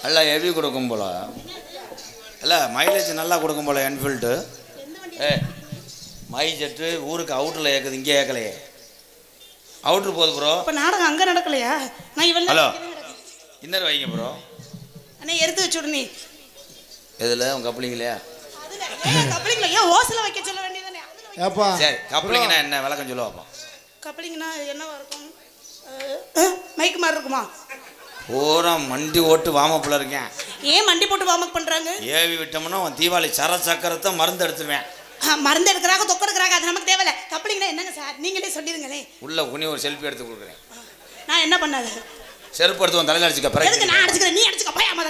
நல்லா ஹெவி கொடுக்கும் போல. இல்லை மைலேஜ் நல்லா கொடுக்கும் போல என்ஃபீல்டு. மை ஜெட்டு ஊருக்கு அவுட்டரில் ஏற்குது, இங்கே ஏற்கலையே. அவுட்ரு போகுது ப்ரோ. இப்போ நாடகம் அங்கே நடக்கலையா? நான் இவன் ஹலோ இன்னர் வைங்க ப்ரோ. அண்ணே எடுத்து வச்சுடு. நீ எதில் உங்கள் கப்ளிங்களா? கப்ளிங்களா? ஏன் ஓசில் வைக்க சொல்ல வேண்டியதானே? ஏப்பா சரி கப்ளிங்கன்னா என்ன விளக்கம் சொல்லுவாப்பா? கப்ளிங்கன்னா என்னவா இருக்கும்? மைக்கு மாதிரி இருக்குமா? பூரா மண்டி ஓட்டு வாமப்பில் இருக்கேன். ஏன் மண்டி போட்டு வாமப் பண்ணுறாங்க? ஏவி விட்டோம்னா அவன் தீபாவளி சக்கரத்தை மருந்து எடுத்துருவேன். மருந்து எடுக்கிறாங்க, தொக்க எடுக்கிறாங்க, அது நமக்கு தேவையில்ல. கப்ளிங்கன்னா என்னங்க சார்? நீங்களே சொல்லிடுங்களே. உள்ள குனி ஒரு செல்ஃபி எடுத்து கொடுக்குறேன். நான் என்ன பண்ணாது? செருப்பு எடுத்து தலையில் அடிச்சுக்க. பிறகு நான் அடிச்சுக்கிறேன், நீ அடிச்சுக்க. போய் அம்மா.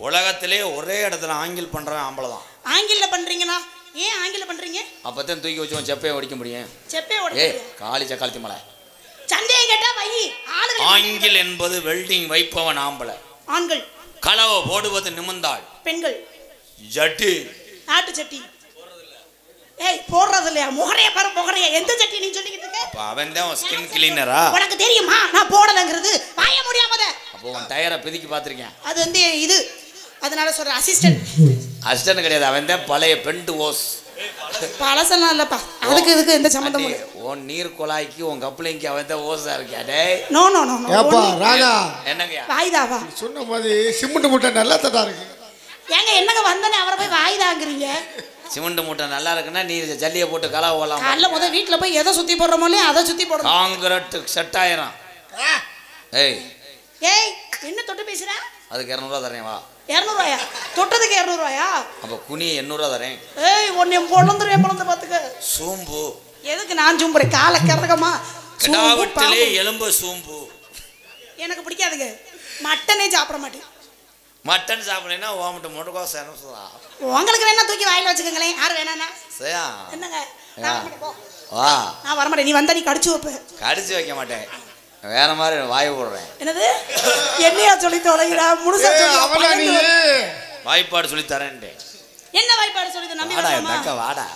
உலகத்திலே ஒரே இடத்துல ஆங்கில் பண்ணுறேன் ஆம்பளை தான். ஆங்கில பண்ணுறீங்களா? ஏன் ஆங்கில பண்ணுறீங்க? அப்போதான் தூக்கி வச்சு செப்பையை ஒடிக்க முடியும். செப்பையை ஒடிக்க காலி சக்காலத்தி மலை. சண்டையை கேட்டா வை. ஆங்கில் என்பது வெல்டிங் வைப்பவன் ஆம்பளை. ஆண்கள் கலவை போடுவது நிமிர்ந்தாள். பெண்கள் ஜட்டி நாட்டு சட்டி. ஏய் போடுறது இல்லையா? முகரைய பாரு, முகரைய. எந்த சட்டி நீ சொல்லிக்கிட்டு இருக்க? அப்போ அவன் தான் ஸ்கின் கிளீனரா? உனக்கு தெரியுமா நான் போடலங்கிறது? வாய முடியாமத. அப்போ உன் டயரை பிதிக்கி பார்த்துருக்கேன். அது வந்து இது, அதனால சொல்ற அசிஸ்டன்ட். அசிஸ்டன்ட் கிடையாது, அவன் தான் பழைய பெண்ட் ஓஸ். பழசெல்லாம் இல்லப்பா, அதுக்கு இதுக்கு எந்த சம்பந்தமும் இல்லை. உன் நீர் குழாய்க்கு உன் கப்ளிங்க்கு அவன் தான் ஓஸா இருக்காடே. No no no. ஏப்பா ராகா என்னங்கய்யா? வாய்தாவா சொன்ன மாதிரி சிமெண்ட் மூட்டை நல்லா தட்டா இருக்கு. ஏங்க என்னங்க வந்தனே அவரை போய் வாய்தாங்கிறீங்க? சிமெண்ட் மூட்டை நல்லா இருக்குன்னா நீ ஜல்லியை போட்டு கலவை போடலாம். காலைல முதல் வீட்டில் போய் எதை சுற்றி போடுறோமோ இல்லையா அதை சுற்றி போடணும். காங்கிரட் செட் ஆயிரும். ஏய் ஏய் என்ன தொட்டு பேசுற? அதுக்கு 200 தரேன் வா. 200 தொட்டதுக்கு 200? அப்போ குனி 800 தரேன். ஏய் உன்னை பொழந்துருவேன், பொழந்து பார்த்துக்க. சூம்பு எதுக்கு நான் சூம்புறேன்? காலை கறக்கமா? கிடாவட்டிலே எலும்பு சூம்பு எனக்கு பிடிக்காதுங்க. மட்டனே சாப்பிட மாட்டேன். மட்டன் சாப்பிடலைன்னா ஓமட்டு முட்டைக்கோசம் சேனம்ஸா. உங்களுக்கு வேணா தூக்கி வாயில வச்சுக்கோங்களேன். யார் வேணாண்ணா? சரியா? என்னங்க வா. நான் வரமாட்டேன். நீ வந்தா நீ கடிச்சு வைப்ப. கடிச்சு வைக்க மாட்டேன், வேற மாதிரி வாய் போடுறேன். என்னது? என்னையா சொல்லி தொலைகிறா? முழுசா சொல்லி வாய்ப்பாடு சொல்லி தரேன். என்ன வாய்ப்பாடு சொல்லி நம்பி வாடா வரலாமா? தக்க வாடா.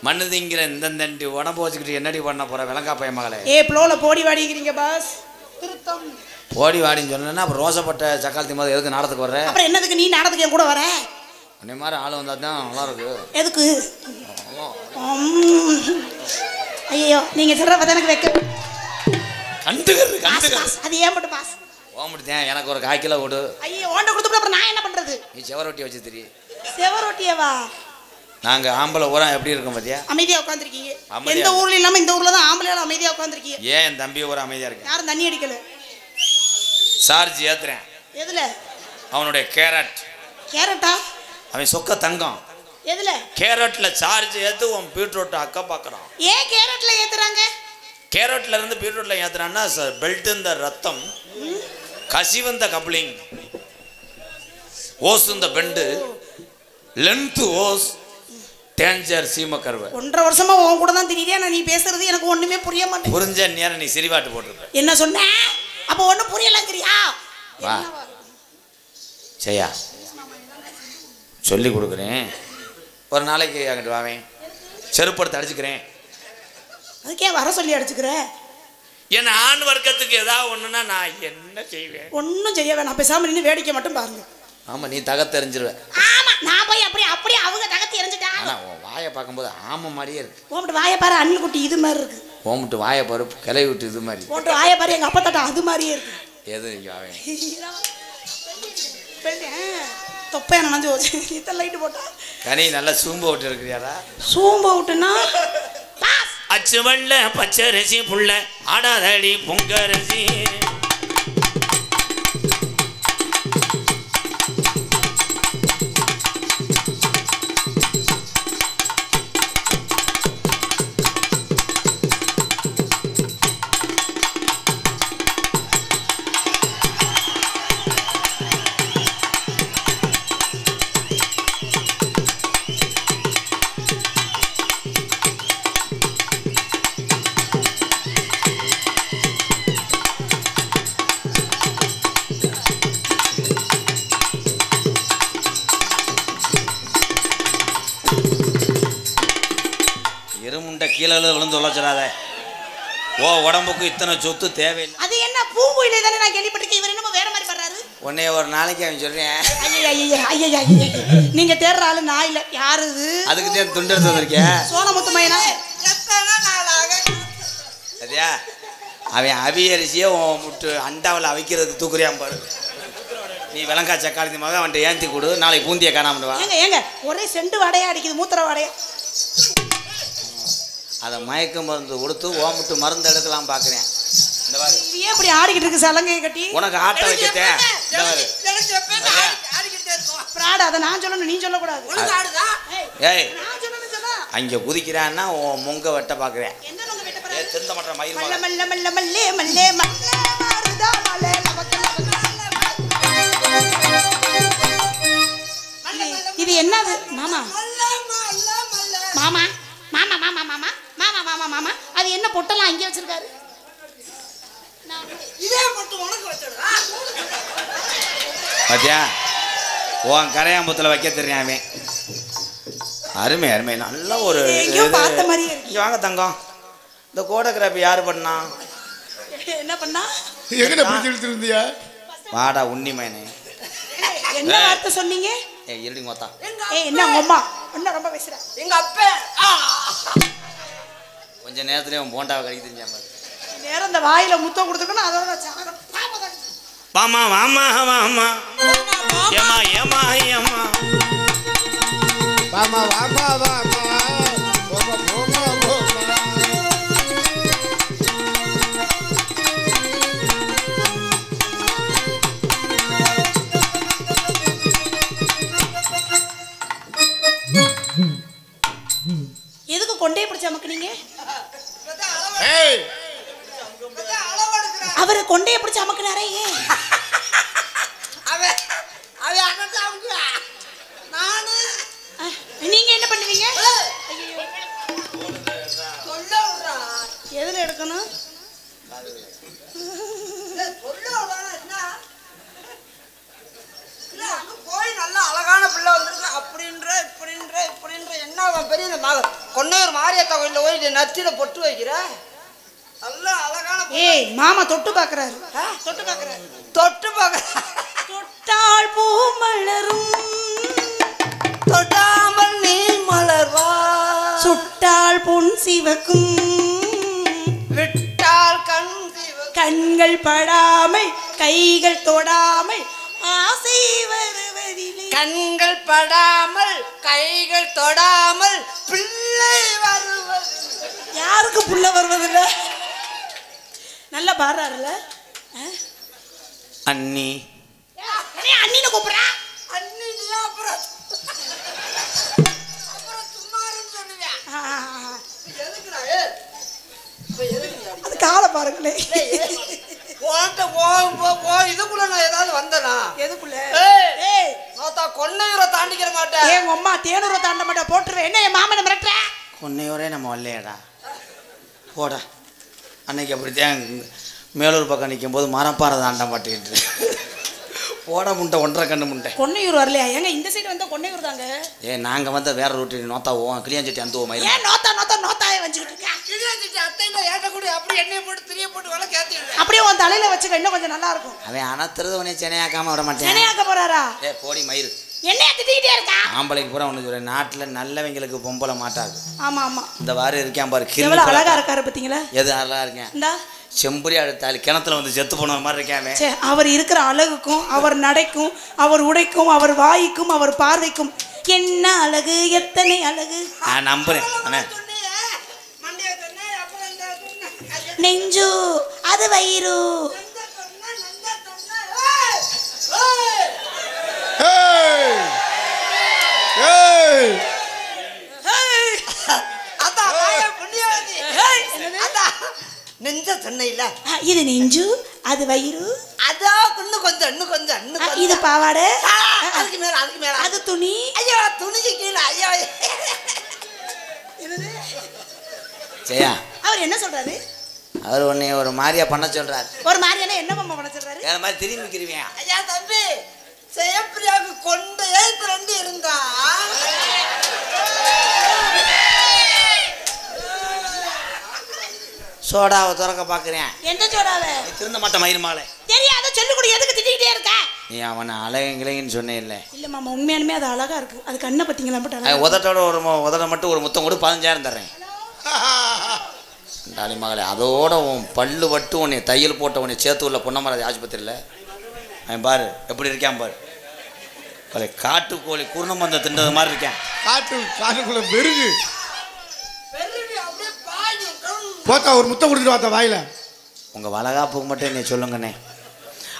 மண்ணு திங்கிற இந்த தண்டி உடம்பு வச்சுக்கிட்டு என்னடி பண்ண போற விளங்கா பையன் மகளே? ப்ளோல போடி வாடிக்கிறீங்க பாஸ். திருத்தம். போடி வாடின்னு சொன்னா அப்புறம் ரோசப்பட்ட சக்காலத்தி மாதிரி எதுக்கு நாடத்துக்கு வர்ற? அப்புறம் என்னதுக்கு நீ நாடத்துக்கு என் கூட வர? உன்னை மாதிரி ஆள் வந்தா தான் நல்லா இருக்கு. எதுக்கு? ஐயோ நீங்க சொல்ற எனக்கு வைக்க அது ஏன் மட்டும் பாஸ் ஓம்பிட்டேன். எனக்கு ஒரு 1/4 கிலோ கொடு. ஐயோ ஓண்ட கொடுத்து அப்புறம் நான் என்ன பண்றது? நீ செவரொட்டி வச்சு திரி. செவரொட்டியவா? நாங்க ஆம்பளை ஊரா எப்படி இருக்கோம் பாத்தியா? அமைதியா உட்காந்துருக்கீங்க. எந்த ஊர்ல இல்லாம இந்த ஊர்ல தான் ஆம்பளையால அமைதியா உட்காந்துருக்கீங்க. ஏன் என் தம்பி ஊரா அமைதியா இருக்கு? யாரும் தண்ணி அடிக்கல. சார்ஜ் ஏத்துறேன். எதுல? அவனுடைய கேரட். கேரட்டா? அவன் சொக்க தங்கம். எதுல? கேரட்ல சார்ஜ் ஏத்து உன் பீட்ரூட் அக்க பாக்குறான். ஏன் கேரட்ல ஏத்துறாங்க? கேரட்ல இருந்து பீட்ரூட்ல ஏத்துறான்னா பெல்ட் இந்த ரத்தம், கசிவந்த கப்ளிங், ஓஸ் இந்த பெண்டு, லென்த் ஓஸ், டேஞ்சர் சீம கர்வ. 1.5 வருஷமா உன் கூட தான் தெரியுதே. நான் நீ பேசுறது எனக்கு ஒண்ணுமே புரிய மாட்டேங்குது. புரிஞ்ச நேரம் நீ சிரிவாட்டு போட்டுருக்க. என்ன சொன்ன? அப்ப ஒண்ணும் புரியலங்கறியா? வா செய்யா சொல்லி கொடுக்குறேன். ஒரு நாளைக்கு அங்கிட்டு வாவேன், செருப்படுத்து அடிச்சுக்கிறேன். அதுக்கே வர சொல்லி அடிச்சுக்கிற? என் ஆண் வர்க்கத்துக்கு ஏதாவது ஒண்ணுன்னா நான் என்ன செய்வேன்? ஒன்னும் செய்ய வேணாம், பேசாம நின்று வேடிக்கை மட்டும் பாருங்க. ஆமா நீ தகத்தெறிஞ்சிருவ. ஆமா நான் போய் அப்படியே அவங்க தகத்தி எறிஞ்சிட்டா. ஆனா உன் வாயை பார்க்கும்போது ஆமை மாதிரியே இருக்கு. ஓம்பிட்டு வாயை பாரு, அணில் குட்டி இது மாதிரி இருக்கு. ஓம்பிட்டு வாயை பாரு, கிளவி விட்டு இது மாதிரி. ஓட்டு வாயை பாரு, எங்க அப்பா தாட்டா அது மாதிரியே இருக்கு. எது இங்க வாவேன் தொப்பையா நினைஞ்சு போச்சு. இத்தனை லைட்டு போட்டா கனி நல்லா சூம்ப விட்டு இருக்கிறியாடா? சூம்ப விட்டுனா அச்சு வள்ள பச்சரிசி புள்ள ஆடாதடி பொங்கரிசி. கீழே விழுந்து உழைச்சிடாத. ஓ உடம்புக்கு இத்தனை சொத்து தேவையில்லை. அது என்ன பூங்குயிலே தானே நான் கேள்விப்பட்டிருக்கேன். இவர் என்னமோ வேற மாதிரி பண்றாரு. உன்னை ஒரு நாளைக்கு அவன் சொல்றேன். நீங்க தேடுற ஆளு நான் இல்ல. யாரு இது? அதுக்கு தான் துண்டு எடுத்து வந்திருக்கேன். சோனமுத்து மைனா. சரியா? அவன் அவியரிசியை முட்டு அண்டாவில் அவிக்கிறதுக்கு தூக்குறியான் பாரு. நீ விளங்கா சக்காளி மகன் அவன்கிட்ட ஏந்தி கொடு, நாளைக்கு பூந்தியை காணாமடுவா. ஏங்க ஒரே செண்டு வடையா அடிக்குது, மூத்திர வடையா. அதை மயக்க மருந்து கொடுத்து ஓமுட்டு மருந்து எடுக்கலாம் பார்க்குறேன். இந்த மாதிரி ஏன் இப்படி ஆடிக்கிட்டு இருக்கு சலங்கையை கட்டி? உனக்கு ஆட்ட வைக்கத்தேன். அதை நான் சொல்லணும், நீ சொல்லக்கூடாது. ஏய் அங்கே குதிக்கிறான்னா உன் முங்க வெட்ட பார்க்குறேன். திருந்த மற்ற மயில் இது என்னது மாமா? மாமா மாமா மாமா மாமா மாமா மாமா மாமா அது என்ன பொட்டெல்லாம் அங்கே வச்சிருக்காரு? பாத்தியா உன் கரையாம்பூத்தில் வைக்க தெரியாமே. அருமை அருமை. நல்ல ஒரு பார்த்த மாதிரியே இருக்கு. இங்கே வாங்க தங்கம். இந்த கோடோகிராஃபி யாரு பண்ணா? என்ன பண்ணா? எங்கட பிடிச்சி இழுத்துருந்தியா? வாடா உண்ணி மயனே. என்ன வார்த்தை சொன்னீங்க? ஏய் இருடி மொத்தா. என்ன உங்க அம்மா என்ன ரொம்ப பேசுற? எங்க அப்பா கொஞ்ச நேரத்துலயே உன் போண்டாவை கடிக்க தெரிஞ்சா மாதிரி. நேரம் இந்த வாயில முத்தம் கொடுத்துக்கணும். அதோட சாகரம் வாமா வாமா வாமா ஏமா ஏமா ஏமா வாமா வாமா வாமா போமா போமா போமா. எதுக்கு கொண்டே பிடிச்ச அமக்குனீங்க? அவரு கொண்டைய பிடிச்ச அமக்குனாரே. நீங்க என்ன பண்ணுவீங்க? எதுல எடுக்கணும்? நல்ல அழகான பிள்ளை வந்திருக்கு அப்படின்ற இப்படின்ற இப்படின்ற என்ன பெரிய கொன்னையூர் மாரியத்தா கோயில்ல போய் நத்தில பொட்டு வைக்கிற நல்ல அழகான. ஏய் மாமா தொட்டு பாக்குறாரு. தொட்டு பாக்குறாரு. தொட்டு பாக்க தொட்டால் பூ மலரும் தொட்டாமல் நீ மலர்வா சுட்டால் பொன் சிவக்கும் விட்டால் கண் கண்கள் படாமல் கைகள் தொடாமல் ஆசை வருவதில்லை. கண்கள் படாமல் கைகள் தொடாமல் பிள்ளை வருவது. யாருக்கு புள்ள வருவதில்லை? நல்லா பாடுறாருல. அண்ணி அண்ணின்னு கூப்பிடுறா. அண்ணி அப்புறம் சும்மாருன்னு சொல்லுவேன். அது காலை பாருங்களே. இதுக்குள்ள நான் ஏதாவது வந்தனா? எதுக்குள்ள? கொன்னையூரை தாண்டிக்கிற மாட்டேன். என் அம்மா தேனூரை தாண்ட மாட்டேன். போட்டுருவேன். என்ன என் மாமனை மிரட்டுற? கொன்னையூரே நம்ம வரலையாடா. போடா. அன்னைக்கு அப்படித்தான் மேலூர் பக்கம் நிற்கும் போது மரப்பாறை தாண்ட மாட்டேங்கிட்டு போட முண்டை 1.5 கண்ணு முண்டை. கொன்னையூர் வரலையா? ஏங்க இந்த சைடு வந்தா கொன்னையூர் தாங்க. நாங்கள் வந்து வேற ரூட்டு நோத்தா ஓம் கிளியாஞ்சட்டி அந்த ஓ மயில். ஏன் நோத்தா நோத்தா நோத்தாவே வச்சுக்கிட்டு இருக்கா? கிளியாஞ்சட்டி அத்தையில ஏட்ட கூட அப்படியே எண்ணெய் போட்டு திரிய போட்டு வள கேத்திடுறேன். அப்படியே உன் தலையில வச்சுக்க, இன்னும் கொஞ்சம் நல்லா இருக்கும். அவன் அனத்துறது உடனே சென்னையாக்காம விட மாட்டேன். சென்னையாக்க போறாரா? போடி மயிறு என்னைய திட்டிக்கிட்டே இருக்கா? ஆம்பளைக்கு பூரா ஒன்று சொல்கிறேன், நாட்டில் நல்லவங்களுக்கு பொம்பளை மாட்டாது. ஆமா ஆமா. இந்த வாரம் இருக்கேன் பாரு. எவ்வளவு அழகா இருக்காரு பாத்தீங்களா? எது அழகா இருக்கேன்? இந்த செம்புரி அடுத்தாள் கிணத்துல வந்து செத்து போன மாதிரி இருக்காமே. அவர் இருக்கிற அழகுக்கும் அவர் நடைக்கும் அவர் உடைக்கும் அவர் வாய்க்கும் அவர் பார்வைக்கும் என்ன அழகு, எத்தனை அழகு. நான் நம்புறேன். நெஞ்சு அது வயிறு. நெஞ்ச சொன்ன இது நெஞ்சு அது வயிறு. அதான் இன்னும் கொஞ்சம் இன்னும் கொஞ்சம் இன்னும் இது பாவாடை. அதுக்கு மேல அதுக்கு மேல அது துணி. ஐயோ துணிக்கு கீழே. ஐயோ ஜெயா அவர் என்ன சொல்றாரு? அவர் உன்னை ஒரு மாதிரியா பண்ண சொல்றாரு. ஒரு மாதிரியான என்ன மாமா பண்ண சொல்றாரு? வேற மாதிரி திரும்பி கிருவியா? ஐயா தம்பி செயப்பிரியாவுக்கு கொண்டு ஏத்து 2 இருந்தா சோடாவை திறக்க பாக்குறேன். எந்த சோடாவை? திருந்த மாட்ட மயிர் மாலை தெரியாத சொல்லி கொடு. எதுக்கு திட்டிக்கிட்டே இருக்க? நீ அவனை அழகிங்களைன்னு சொன்னே இல்லை. இல்ல மாமா உண்மையாலுமே அது அழகா இருக்கு. அது கண்ணை பத்திங்களா மட்டும் அழகா. உதட்டோட உதட மட்டும் ஒரு முத்தம் கூட 15,000 தர்றேன். டாலி மகளே, அதோட உன் பல்லு வட்டு உன்னை தையல் போட்ட உன்னை சேர்த்து உள்ள பொன்னமராஜ் ஆஸ்பத்திரியில் அவன் பாரு எப்படி இருக்கான் பாரு. காட்டுக்கோழி குருணமந்த தின்றது மாதிரி இருக்கேன். காட்டுக்குள்ள பெருகு போத்தா ஒரு முத்தம் கொடுத்துட்டு வாத்தா வாயில. உங்கள் வளகாப்புக்கு மட்டும் என்னை சொல்லுங்கண்ணே.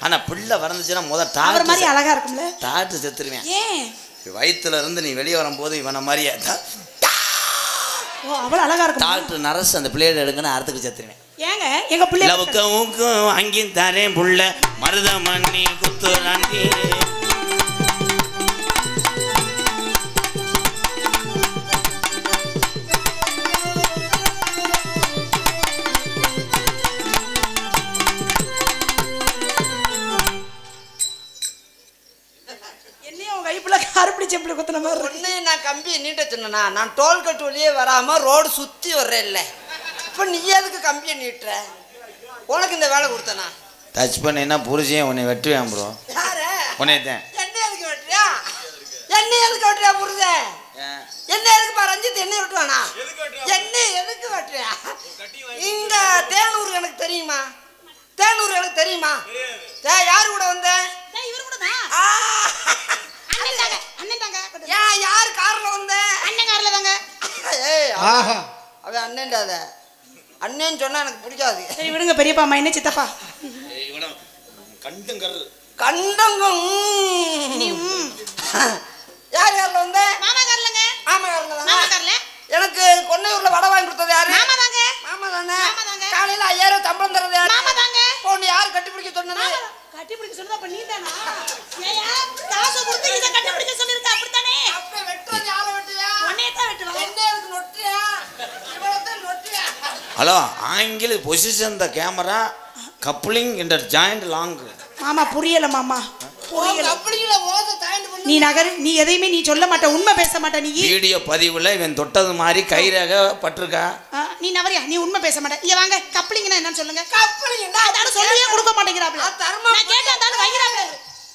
ஆனால் பிள்ளை வறந்துச்சுன்னா அவர் மாதிரி அழகா இருக்கும்ல. டாக்டர் செத்துருவேன். ஏன் வயிற்றுல இருந்து நீ வெளியே வரும்போது இவனை மாதிரியே அவ்வளோ அழகா இருக்கும். டாக்டர் நர்ஸ் அந்த பிள்ளையோட எடுங்கன்னு அறுத்துக்கு செத்துருவேன். ஏங்க எங்க பிள்ளை ஊக்கும் அங்கேயும் தரேன் புள்ள மருதமண்ணி குத்துறாண்டி. செப்பில் குத்துன மாதிரி ஒன்று நான் கம்பியை நீட்ட சொன்னா நான் டோல்கட்டு வழியே வராமல் ரோடு சுற்றி வர்றேன்ல. இப்போ நீ எதுக்கு கம்பியை நீட்டுற? உனக்கு இந்த வேலை கொடுத்தனா டச் பண்ணினா புரிஞ்சேன் உன்னை வெட்டுவேன் ப்ரோ. யாரு உன்னை தான் என்ன எதுக்கு வெட்டுறியா? என்ன எதுக்கு வெட்டுறியா புரிஞ்சேன்? என்ன எதுக்கு ரஞ்சித் என்ன வெட்டுவானா? என்ன எதுக்கு வெட்டுறியா? இங்க தேனூர் எனக்கு தெரியுமா? தேனூர் எனக்கு தெரியுமா? யாரு கூட வந்தேன்? இவரு கூட தான். யார் கார்ல வந்த? அண்ணன் கார்ல தாங்க. அவன் அண்ணன்டாத. அண்ணன் சொன்னா எனக்கு பிடிக்காது. சரி விடுங்க பெரியப்பா அம்மா என்ன சித்தப்பா. கண்டங்கம் யார் கார்ல வந்த? மாமா கார்லங்க. மாமா கார்ல தான். மாமா கார்ல எனக்கு கொன்னையூர்ல வடை வாங்கி கொடுத்தது யாரு? மாமா தாங்க. மாமா தானே. காலையில 5000 சம்பளம் தரது யாரு? மாமா தாங்க. பொண்ணு யார் கட்டி பிடிக்க சொன்னது? கட்டி பிடிக்க சொன்னது அப்ப நீதானா? ஏயா காசு கொடுத்து இத கட்டி பிடிக்க சொல்லிருக்க அப்படிதானே? அப்ப வெட்றது யாரை வெட்டுறியா? உன்னைய தான் வெட்டுவா. என்ன எதுக்கு நொட்டியா? இவளதான் நொட்டியா? ஹலோ ஆங்கில position the camera coupling in the joint long. மாமா புரியல மாமா. புரியல. அப்படிங்கள ஓத தாண்டி பண்ணு. நீ நகர் நீ எதையுமே நீ சொல்ல மாட்ட உண்மை பேச மாட்ட நீ. வீடியோ பதிவுல இவன் தொட்டது மாதிரி கைரேக பட்டிருக்கா. நீ நவரியா நீ உண்மை பேச மாட்ட. இங்க வாங்க கப்ளிங்னா என்னன்னு சொல்லுங்க. கப்ளிங்னா அதான சொல்லியே கொடுக்க மாட்டேங்கறாப்ல. நான் கேட்டா அதான வைங்கறாப்ல.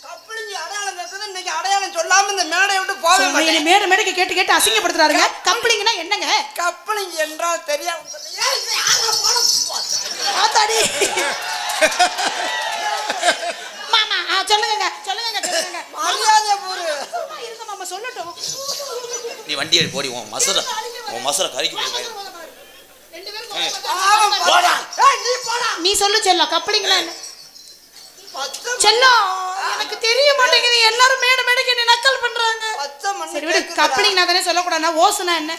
கப்ளிங் அடையாளம் கேக்குது இன்னைக்கு அடையாளம் சொல்லாம இந்த மேடை விட்டு போவே மாட்டேன். நீ மேடைக்கு கேட்டு அசிங்கப்படுத்துறாருங்க. கப்ளிங்னா என்னங்க? கப்ளிங் என்றால் தெரியாம சொல்லுங்க. யாரா போட ஆத்தாடி. மாமா சொல்லுங்க. மரியாதை போடு. இருங்க மாமா சொல்லட்டும். நீ வண்டி ஏறி போடி உன் மசர கறிக்கு போடு. ரெண்டு பேரும் போடா. நீ போடா. நீ சொல்லு செல்லம் கப்ளிங்னா என்ன? செல்லம் எனக்கு தெரிய மாட்டேங்குது. எல்லாரும் மேடைக்கு என்ன நக்கல் பண்றாங்க. சரி விடு கப்ளிங்னா தானே சொல்ல கூடாதுனா ஓசுனா என்ன?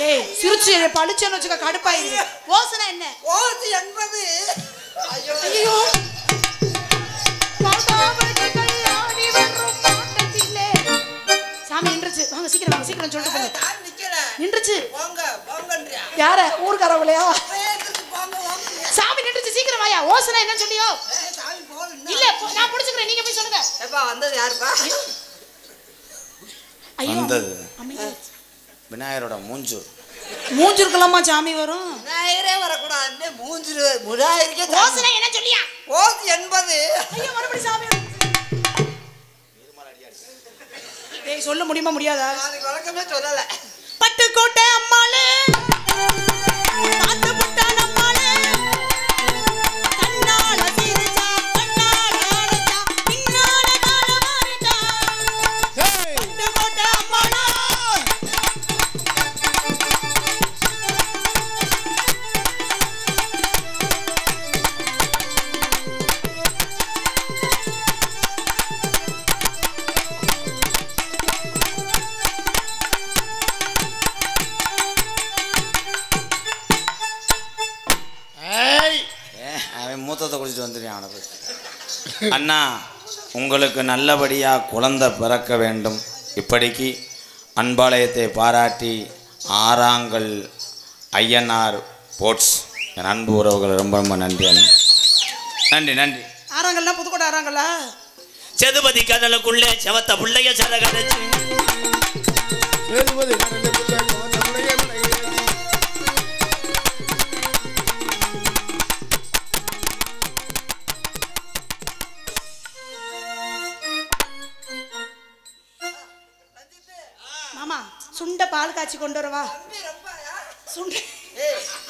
ஏய் சிரிச்சு பளிச்சன்னு வச்சுக்க கடுப்பாயிருது. ஓசுனா என்ன? ஓசு என்பது ஐயோ சாமி நின்றுச்சு. வாங்க சீக்கிரம் சொல்லிட்டு போங்க. நின்றுச்சு. யார ஊர்காரவளையா? சாமி நின்றுச்சு சீக்கிரம் வாயா. ஓசனா என்னன்னு சொல்லியோ? இல்ல நான் புடிச்சுக்கிறேன் நீங்க போய் சொல்லுங்க. ஏப்பா வந்தது யாருப்பா? வந்தது விநாயகரோட மூஞ்சூருக்கலாமா சாமி வரும்? விநாயகரே வரக்கூடாது. மூஞ்சிரு விநாயகருக்கே ஓசனா என்ன சொல்லியா? ஓசு என்பது ஐயோ மறுபடி சாமி. டேய் சொல்ல முடியுமா முடியாதா? அதுக்கு வழக்கமே சொல்லல. பட்டுக்கோட்டை அம்மாளே பாத்து புட்டான் அம்மாளே கண்ணால சிரிச்சா கண்ணால அழைச்சா பின்னால கால மாறிட்டா. பட்டுக்கோட்டை அம்மாளே மூத்தத்தை குடிச்சிட்டு வந்துடுறேன் அவனை. அண்ணா உங்களுக்கு நல்லபடியாக குழந்தை பிறக்க வேண்டும். இப்படிக்கு அன்பாலயத்தை பாராட்டி ஆறாங்கல் ஐயனார் போட்ஸ் என் அன்பு உறவுகள் ரொம்ப ரொம்ப நன்றி அண்ணா. நன்றி. ஆறாங்கல்னா புதுக்கோட்டை ஆறாங்கல்லா? சேதுபதி கடலுக்குள்ளே செவத்த பிள்ளைய சரகரைச்சு சுண்ட பால் காய்ச்சி கொண்டு வரவா?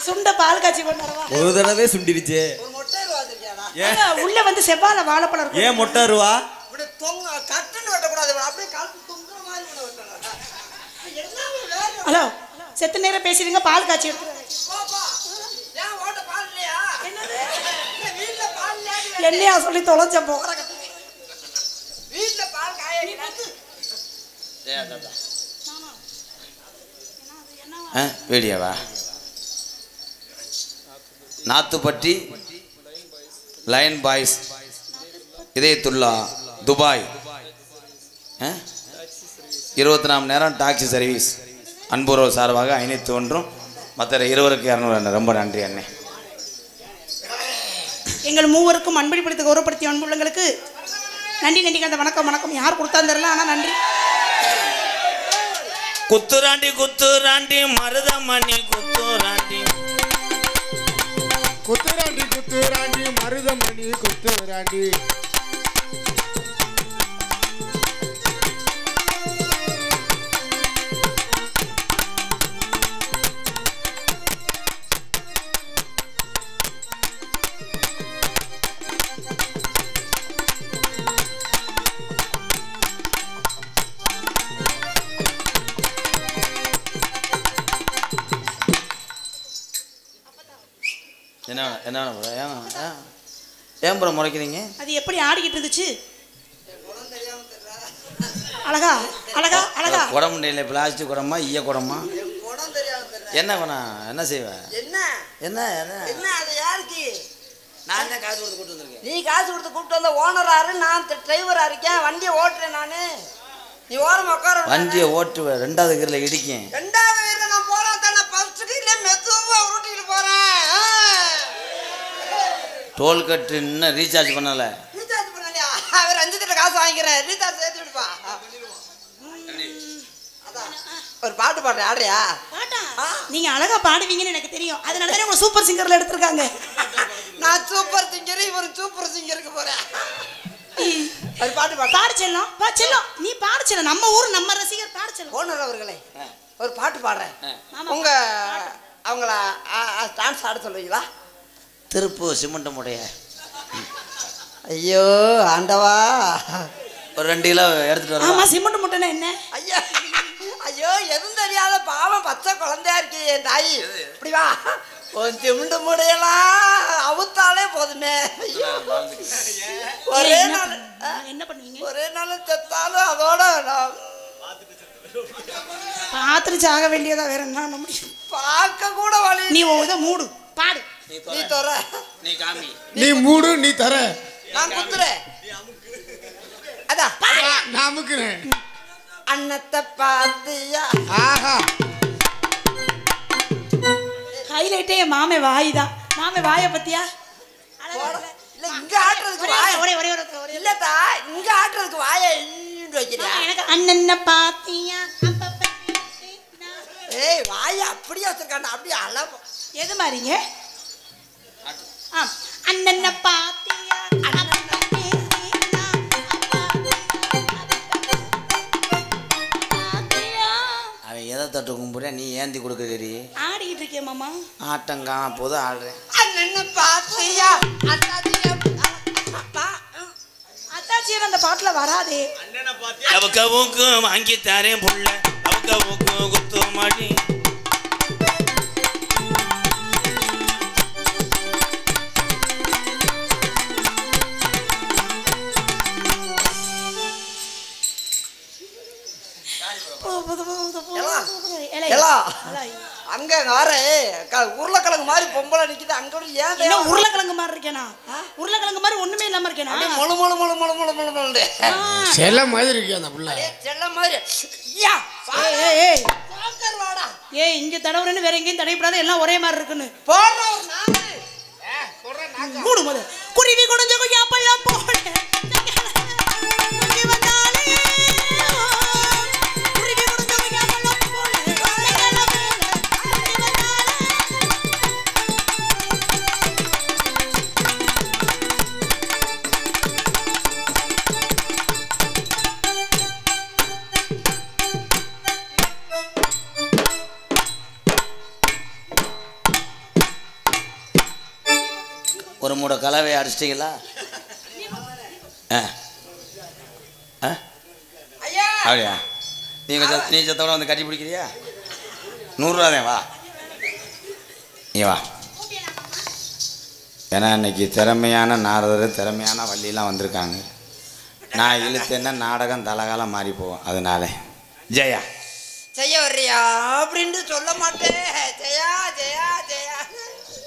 சுண்ட பால் காய்ச்சி கொண்டு வரவா? ஒரு தடவை சுண்டிருச்சே. ஒரு மொட்டை ரூபா வச்சிருக்கியாடா? உள்ள வந்து செவ்வாழை வாழைப்பழம் இருக்கும். ஏன் மொட்டை ரூபா? இப்படி தொங்க கட்டுன்னு வெட்டக்கூடாது, அப்படியே காலத்து தொங்குற மாதிரி வெட்டணும். ஹலோ, செத்த நேரம் பேசிடுங்க, பால் காய்ச்சி எடுத்து. ஏன் ஓட்ட பால் இல்லையா? என்னது? வீட்டுல பால் இல்லையா? என்னையா சொல்லி தொலைச்ச போகிற வீட்டுல பால் காய வீடியோவா? நாத்துப்பட்டி லைன் பாய்ஸ் இதயத்துல்லா துபாய் 24 மணி நேரம் டாக்ஸி சர்வீஸ் அன்புறவு சார்பாக 501 மற்ற 20க்கு 200. ரொம்ப நன்றி அண்ணே. எங்கள் மூவருக்கும் அன்பளிப்படுத்தி கௌரவப்படுத்திய அன்புள்ளங்களுக்கு நன்றி. நன்றி கந்த வணக்கம். வணக்கம். யார் கொடுத்தா தெரியல, ஆனால் நன்றி. குத்துராண்டி குத்துராண்டி மருதமணி குத்துராண்டி குத்துராண்டி குத்துராண்டி மருதமணி குத்துராண்டி என்ன ஏன் ப்ரோ முறைக்கிறீங்க? அது எப்படி ஆடிக்கிட்டு இருந்துச்சு? அழகா அழகா அழகா. குடம் இல்லை, பிளாஸ்டிக் குடமா ஈய குடமா? குடம் தெரியாது. என்ன வேணாம், என்ன செய்வேன்? என்ன என்ன என்ன என்ன அது யாருக்கு? நான் தான் காசு கொடுத்து கூட்டு வந்திருக்கேன். நீ காசு கொடுத்து கூப்பிட்டு வந்த ஓனராரு, நான் டிரைவரா இருக்கேன், வண்டியை ஓட்டுறேன் நானு. நீ ஓரம் உட்கார. வண்டியை ஓட்டுவேன், 2வது கீரில் இடிக்கேன். 2வது கீரில் நான் போறேன் தானே, ஃபர்ஸ்ட் கீரில் மெதுவா உருட்டிட்டு போறேன். டோல் கட்டு இன்னும் ரீசார்ஜ் பண்ணல. ரீசார்ஜ் பண்ணலையா? அவர் 5 திட்ட காசு வாங்கிக்கிறேன், ரீசார்ஜ் சேர்த்து விடுப்பா. ஒரு பாட்டு பாடுறேன், ஆடுறியா? பாட்டா? நீங்க அழகா பாடுவீங்கன்னு எனக்கு தெரியும், அதனால தானே உங்க சூப்பர் சிங்கர்ல எடுத்திருக்காங்க. நான் சூப்பர் சிங்கர், இவர் சூப்பர் சிங்கருக்கு போறேன். ஒரு பாட்டு பாடு செல்லம். செல்லம் நீ பாடு செல்லம், நம்ம ஊர் நம்ம ரசிகர் பாடு செல்லம். ஓனர் அவர்களே, ஒரு பாட்டு பாடுறேன், உங்க அவங்கள டான்ஸ் ஆட சொல்றீங்களா? திருப்பூர் சிமெண்ட் முடைய. ஐயோ ஆண்டவா, ஒரு 2 கிலோ எடுத்துட்டு வரேன். ஆமா, சிமெண்ட் முட்டைனா என்ன? ஐயா ஐயோ, எதுவும் தெரியாத பாவம் பச்சை குழந்தையா இருக்கு என் தாய். இப்படி வா, கொஞ்சம் சிமெண்ட் முடையெல்லாம் அவுத்தாலே போதுமே. ஒரே நாள் என்ன பண்ணுவீங்க? ஒரே நாள் செத்தாலும் அதோட பாத்துட்டு சாக வேண்டியதா, வேற என்ன முடியும்? பார்க்க கூட வழி. நீ இதை மூடு, பாடு. நீ தர, நீ காமி, நீ மூடு, நீ தர, நான் குத்துறேன். அதான் நான் அமுக்குறேன். அன்னத்தை பாத்தியா? ஆஹா, ஹைலைட்டே என் மாமே வாய் தான். மாமே வாயை பத்தியா? இல்ல இங்க ஆட்டுறதுக்கு வாய ஒரே ஒரே ஒரே இல்லத்தா, இங்க ஆட்டுறதுக்கு வாய வைக்கிறியா? எனக்கு அண்ணன்ன பாத்தியா? ஏய், வாய அப்படியே வச்சிருக்காண்டா, அப்படியே அளவு. எது மாதிரிங்க? அண்ணன்ன பாத்தியா? அவன் எதை தட்டு கும்பிட நீ ஏந்தி கொடுக்குறீ? ஆடிக்கிட்டு இருக்கேன் மாமா. ஆட்டங்கா போது ஆடுறேன். அண்ணன்ன பாத்தியா? அத்தாச்சியர் அந்த பாட்டுல வராதே. அவக்கு வாங்கி தரேன் புள்ள, அவக்கு குத்து மாடி. அங்க வர உருளைக்கிழங்கு மாதிரி பொம்பளை நிக்குது, அங்க ஏன் உருளைக்கிழங்கு மாதிரி இருக்கேனா? உருளைக்கிழங்கு மாதிரி ஒண்ணுமே இல்லாம இருக்கேனா? முழு முழு முழு முழு முழு முழு முழு செல்ல மாதிரி இருக்கு அந்த புள்ள. செல்ல மாதிரி. ஏய், இங்க தடவுறேன்னு வேற எங்கேயும் தடையப்படாது, எல்லாம் ஒரே மாதிரி இருக்குன்னு போடுற ஒரு நாம மூடு போது குருவி குடஞ்ச கொய்யா பழம் போட மூட கலவையை அடிச்சிட்டிங்களா? அப்படியா? நீ சத்தோட வந்து கட்டி பிடிக்கிறியா? 100 ரூபா தான். வா நீ வா. ஏன்னா இன்னைக்கு திறமையான நாரதர் திறமையான வள்ளியெல்லாம் வந்திருக்காங்க. நான் இழுத்தேன்னா நாடகம் தலகாலம் மாறி போவோம். அதனால ஜெயா செய்ய வர்றியா அப்படின்னு சொல்ல மாட்டேன். ஜெயா ஜெயா ஜெயா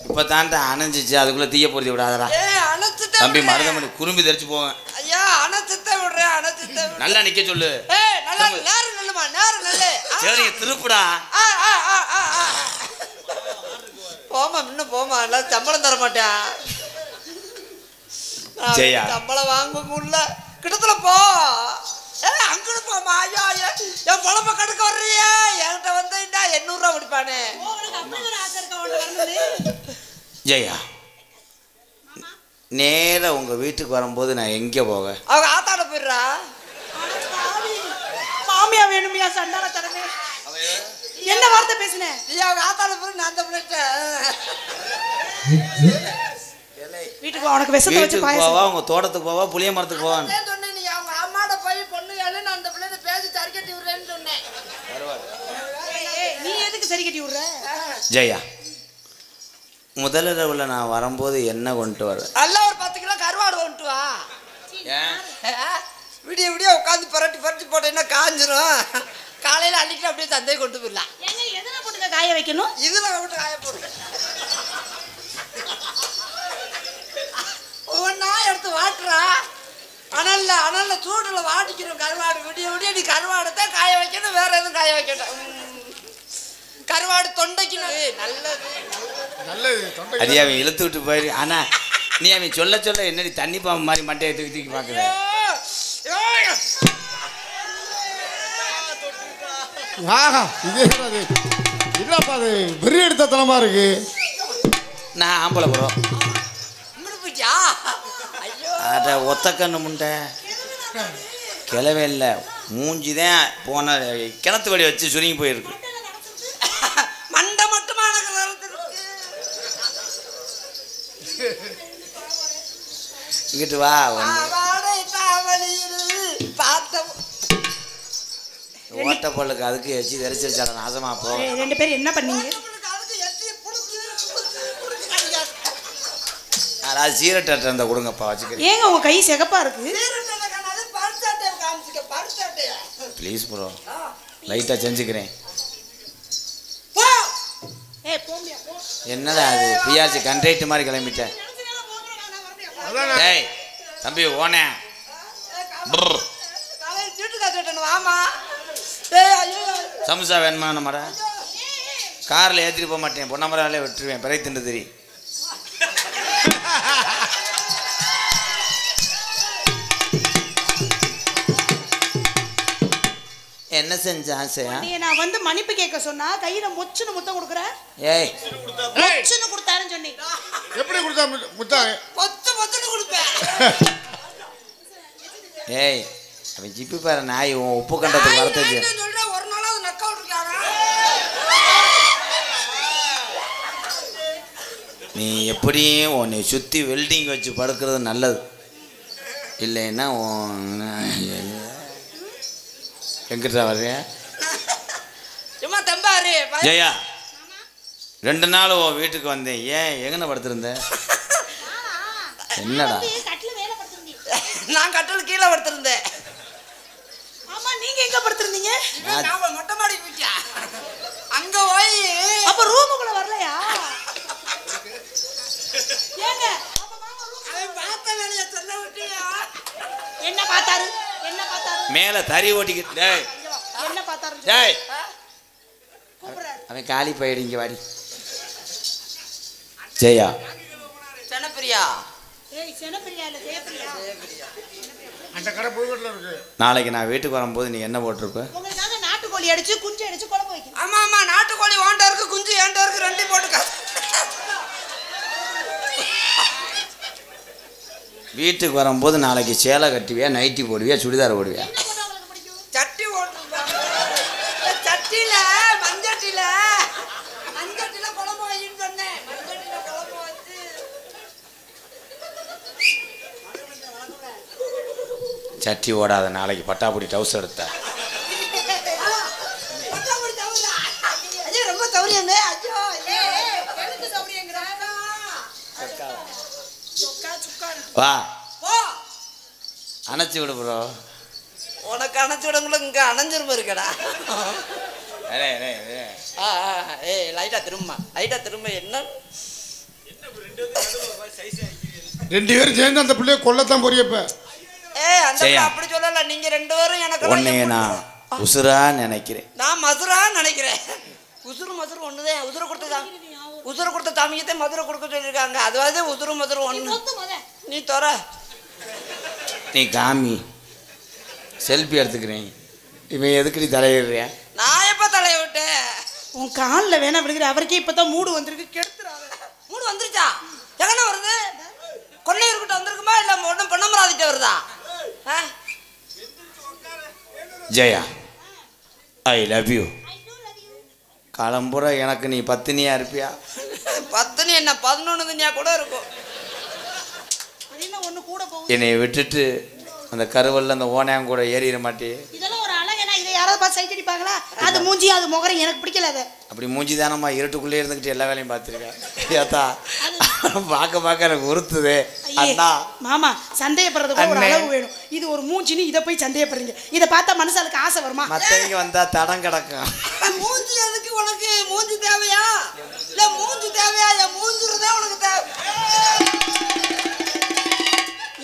இப்போ தான்டா அணைஞ்சிச்சு, அதுக்குள்ளே தீய பொருத்தி விடாதடா. தம்பி மருதமணி குறும்பி தெரிச்சு போவேன். ஐயா அணைச்சுத்த விடுறேன், அணைச்சுத்த நல்லா நிற்க சொல்லு. நல்லா நேரம் நல்லுமா, நேரம் நல்லு. சரி திருப்புடா. போமா இன்னும் போமா, எல்லாம் சம்பளம் தர மாட்டேன். ஜெயா சம்பளம் வாங்க முடியல கிட்டத்துல போ. அங்கிட்டு போமா. ஐயா என் பொழப்ப கடுக்க வர்றியே, என்கிட்ட வந்து 800 ரூபா முடிப்பானே. ஜெயா நேரா உங்க வீட்டுக்கு வரும்போது நான் எங்கே போக? அவங்க ஆத்தாட போயிடுறா. மாமியா வேணுமியா சண்டால தரமே? என்ன வார்த்தை பேசுனேன்? அவங்க ஆத்தாட போய் நான் அந்த பிள்ளைட்ட வீட்டுக்கு வா, உனக்கு விஷத்தை வச்சு வீட்டுக்கு போவா, உங்க தோட்டத்துக்கு போவா, புளிய மரத்துக்கு போவா? சொன்னேன் நீ அவங்க அம்மாட போய் பொண்ணு கேளு, நான் அந்த பிள்ளைட்ட பேசி சரி கட்டி விடுறேன்னு சொன்னேன். நீ எதுக்கு சரி கட்டி விடுற? ஜெயா முதலிரவுல நான் வரும்போது என்ன கொண்டு வர? நல்லா ஒரு 10 கிலோ கருவாடு கொண்டு வா. விடிய விடிய உட்காந்து பரட்டி பரட்டி போட்டேன்னா காஞ்சிரும். காலையில அன்னைக்கு அப்படியே சந்தை கொண்டு போயிடலாம். எதுல போட்டு காய வைக்கணும்? இதுல விட்டு காய போடுங்க. ஒவ்வொன்னா எடுத்து வாட்டுறா. அனல்ல சூடுல வாட்டிக்கணும் கருவாடு. விடிய விடிய நீ கருவாடத்தான் காய வைக்கணும், வேற எதுவும் காய வைக்கணும். கருவாடு தொண்டைக்கு நல்லது. அது அவன் இழுத்து விட்டு போயிரு. ஆனா நீ அவன் சொல்ல சொல்ல என்னடி தண்ணி பாம்பு மாதிரி மட்டையை தூக்கி தூக்கி பார்க்குற? ஆஹா இது இல்லப்பா, அது பெரிய எடுத்த தனமா இருக்கு. நான் ஆம்பளை போகிறோம். ஐயோ அட ஒத்த கண்ணு முண்டை கிளவே இல்லை, மூஞ்சிதான் போன கிணத்து வடி வச்சு சுருங்கி போயிருக்கு. மண்டை மட்டுமான இங்கிட்டு வா. ஓட்ட பல்லுக்கு அதுக்கு வச்சு தெரிச்சிருச்சாட நாசமா போ. 2 பேரும் என்ன பண்ணீங்க? அதாவது சீரட்டை அந்த கொடுங்கப்பா வச்சுக்கிறேன். ஏங்க உங்க கை சிகப்பா இருக்கு? ப்ளீஸ் ப்ரோ, லைட்டாக செஞ்சுக்கிறேன். என்னடா அது பியாச்சு கண்ட்ரைட்டு மாதிரி கிளம்பிட்டேன். டேய் தம்பி ஓனே சம்சா வேணுமா? நம்மட காரில் ஏற்றிட்டு போக மாட்டேன், பொன்னமராலே விட்டுருவேன், பிறை திண்டு தெரி. என்ன செஞ்ச ஆசையா? நான் வந்து மன்னிப்பு கேட்க சொன்னா கையில மொச்சுன்னு முத்தம் கொடுக்குற. ஏய் மொச்சுன்னு கொடுத்தாருன்னு சொன்னி. எப்படி கொடுத்தா முத்தா? பொத்துன்னு கொடுப்பேன். ஏய் அவன் ஜிப்பி பாரு நாய் உன் உப்பு கண்டத்துக்கு வரத்தச்சு. ஒரு நாளாவது நக்க விட்டுருக்கானா? நீ எப்படியும் உன்னை சுற்றி வெல்டிங் வச்சு படுக்கிறது நல்லது. இல்லைன்னா எங்கிட்ட வர்றியா? சும்மா தம்பாரு. ஜெயா 2 நாள் உன் வீட்டுக்கு வந்தேன், ஏன் எங்கன படுத்திருந்த? என்னடா? நான் கட்டில் கீழே படுத்திருந்தேன். ஆமா நீங்க எங்க படுத்திருந்தீங்க? நான் மொட்டை மாடி போயிட்டா. அங்க போய் அப்ப ரூமுக்குள்ள வரலையா? ஏங்க அவன் பார்த்த வேலைய சொல்ல விட்டியா? என்ன பார்த்தாரு? என்ன பார்த்தாரு? மேல தறி ஓட்டிக்கிட்டு. டேய் என்ன பார்த்தாரு? டேய் கூப்பிடுறாரு. அவன் காலி போயிடு, இங்க வாடி. ஜெயா செனப்பிரியா. ஏய் செனப்பிரியா இல்ல ஜெயப்பிரியா. அந்த கடை புதுக்கோட்டையில் இருக்கு. நாளைக்கு நான் வீட்டுக்கு வரும்போது நீ என்ன போட்டிருப்ப? உங்களுக்காக நாட்டுக்கோழி அடிச்சு குஞ்சு அடிச்சு குழம்பு வைக்கணும். ஆமா நாட்டுக்கோழி ஓண்டா இருக்கு, குஞ்சு ஏண்டா இருக்கு, 2 போட்டுக்க. வீட்டுக்கு வரும்போது நாளைக்கு சேலை கட்டுவியா, நைட்டி போடுவியா, சுடிதார் போடுவியா? சட்டி ஓட்டுறா. சட்டியில மஞ்சட்டில குழம்பு வைன்னு சொன்னேன். மஞ்சட்டில குழம்பு வச்சு சட்டி ஓடாத நாளைக்கு பட்டாப்பொடி டவுஸ் எடுத்த ரொம்ப சௌரியமே. வா அணைச்சி விடு ப்ரோ. உனக்கு அணைச்சி விடங்களும் இங்க அணைஞ்சிருப்ப இருக்கடா. ஏய் லைட்டா திரும்ப என்ன 2 பேரும் சேர்ந்து அந்த பிள்ளைய கொல்லத்தான் போறியப்ப. ஏய் அந்த அப்படி சொல்லல, நீங்க 2 பேரும் எனக்கு உன்னை நான் உசுரா நினைக்கிறேன். நான் மதுரா நினைக்கிறேன். உசுறு மதுரு ஒண்ணுதான். உசுறு கொடுத்த தாமியத்தை மதுரை கொடுக்க சொல்லியிருக்காங்க. அதாவது உசுறு மதுரு ஒண்ணு. நீ தோற நீ காமி செல்ஃபி எடுத்துக்கிறேன். இவன் எதுக்கு நீ தலையிடுறியா? நான் எப்ப தலைய விட்டேன்? உன் காலில் வேணா விடுகிற. அவருக்கே இப்பதான் மூடு வந்திருக்கு. கெடுத்துறாங்க. மூடு வந்துருச்சா? எங்கன வருது? கொள்ளையூர்கிட்ட வந்திருக்குமா இல்ல ஒன்றும் பொன்னமராதிட்ட வருதா? Jaya I love you. காலம்புற எனக்கு நீ பத்தினியா இருப்பியா? பத்தினி என்ன 11 தினியா கூட இருக்கும். ஒண்ணு கூட போகுது. என்னை விட்டுட்டு அந்த கருவல்ல அந்த ஓனையாங்க கூட ஏறிட மாட்டே. இதெல்லாம் ஒரு அழகா. இதை யாராவது பார்த்து சைட் அடிப்பாங்களா? அது மூஞ்சி அது முகரம் எனக்கு பிடிக்கல. அது அப்படி மூஞ்சி தானம்மா இருட்டுக்குள்ளே இருந்துக்கிட்டு எல்லா வேலையும் பார்த்துருக்கேன். ஏத்தா பார்க்க எனக்கு உறுத்துதே. அண்ணா மாமா சந்தேகப்படுறதுக்கு ஒரு அளவு வேணும். இது ஒரு மூஞ்சின்னு இதை போய் சந்தேகப்படுறீங்க. இதை பார்த்தா மனசாலுக்கு ஆசை வருமா? மற்றவங்க வந்தா தடம் கிடக்கும். மூஞ்சி எதுக்கு உனக்கு? மூஞ்சி தேவையா இல்ல மூஞ்சி தேவையா? என் மூஞ்சுறதா உனக்கு தேவை.